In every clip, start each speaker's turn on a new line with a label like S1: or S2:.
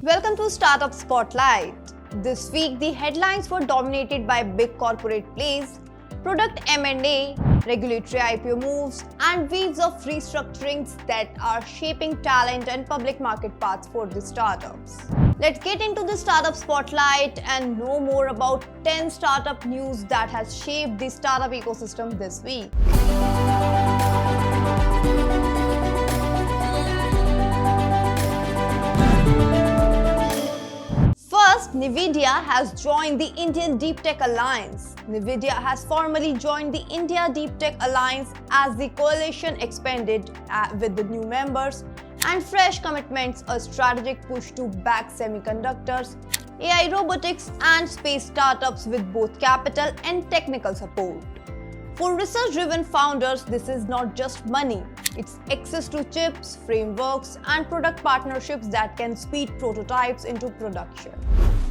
S1: Welcome to Startup Spotlight. This week, the headlines were dominated by big corporate plays, product M&A, regulatory IPO moves, and waves of restructurings that are shaping talent and public market paths for the startups. Let's get into the Startup Spotlight and know more about 10 startup news that has shaped the startup ecosystem this week. First, Nvidia has joined the Indian DeepTech Alliance. Nvidia has formally joined the India DeepTech Alliance as the coalition expanded with the new members and fresh commitments, a strategic push to back semiconductors, AI, robotics, and space startups with both capital and technical support. For research-driven founders, this is not just money. It's access to chips, frameworks, and product partnerships that can speed prototypes into production.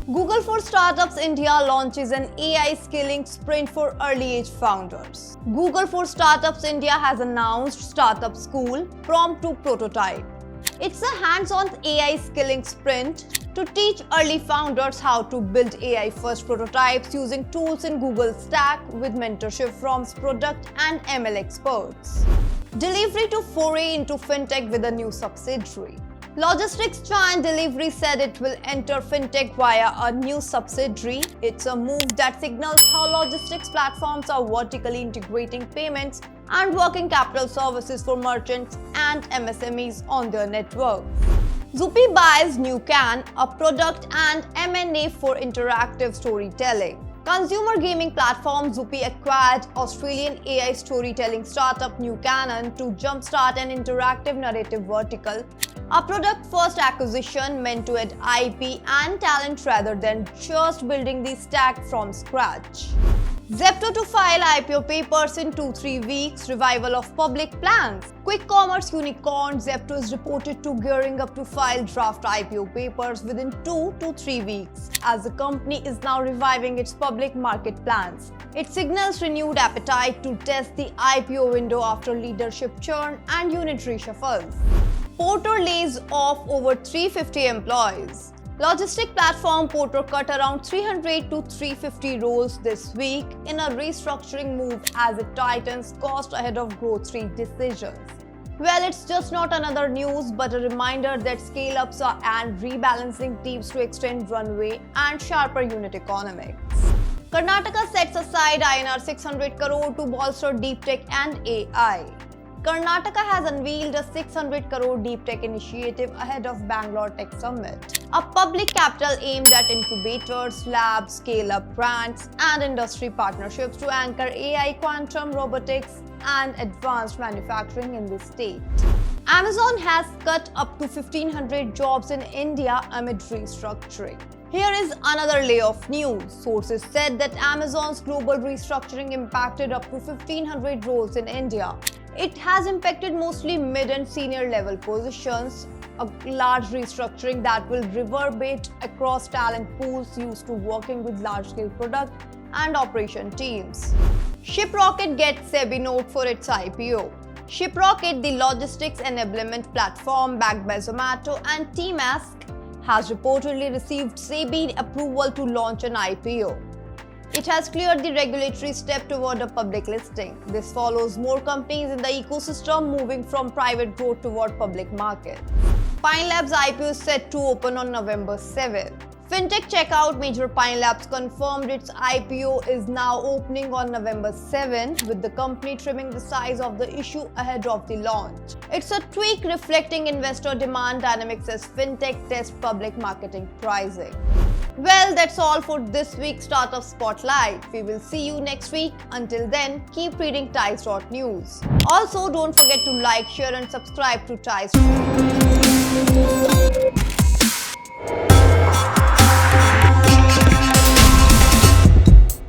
S1: Google for Startups India launches an AI skilling sprint for early-age founders. Google for Startups India has announced Startup School Prompt to Prototype. It's a hands-on AI skilling sprint to teach early founders how to build AI-first prototypes using tools in Google Stack with mentorship from product and ML experts. Delhivery to foray into Fintech with a new subsidiary. Logistics giant Delhivery said it will enter Fintech via a new subsidiary. It's a move that signals how logistics platforms are vertically integrating payments and working capital services for merchants and MSMEs on their network. Zupee buys Nucanon, a product and M&A for interactive storytelling. Consumer gaming platform Zupee acquired Australian AI storytelling startup Nucanon to jumpstart an interactive narrative vertical, a product-first acquisition meant to add IP and talent rather than just building the stack from scratch. Zepto to file IPO papers in 2-3 weeks, revival of public plans. Quick commerce unicorn Zepto is reported to gearing up to file draft IPO papers within 2 to 3 weeks, as the company is now reviving its public market plans. It signals renewed appetite to test the IPO window after leadership churn and unit reshuffles. Porter lays off over 350 employees. Logistic platform Porter cut around 300 to 350 roles this week in a restructuring move as it tightens cost ahead of growth rate decisions. Well, it's just not another news, but a reminder that scale-ups are and rebalancing teams to extend runway and sharper unit economics. Karnataka sets aside INR 600 crore to bolster DeepTech and AI. Karnataka has unveiled a 600 crore DeepTech initiative ahead of Bangalore Tech Summit, a public capital aimed at incubators, labs, scale-up brands, and industry partnerships to anchor AI, quantum, robotics, and advanced manufacturing in the state. Amazon has cut up to 1,500 jobs in India amid restructuring. Here is another layoff news. Sources said that Amazon's global restructuring impacted up to 1,500 roles in India. It has impacted mostly mid and senior level positions, a large restructuring that will reverberate across talent pools used to working with large-scale product and operation teams. Shiprocket gets SEBI note for its IPO. Shiprocket, the logistics enablement platform backed by Zomato and TMask, has reportedly received SEBI approval to launch an IPO. It has cleared the regulatory step toward a public listing. This follows more companies in the ecosystem moving from private growth toward public market. Pine Labs IPO is set to open on November 7th. Fintech checkout major Pine Labs confirmed its IPO is now opening on November 7th, with the company trimming the size of the issue ahead of the launch. It's a tweak reflecting investor demand dynamics as Fintech tests public marketing pricing. Well, that's all for this week's Startup Spotlight. We will see you next week. Until then, keep reading TICE.news. Also, don't forget to like, share and subscribe to TICE.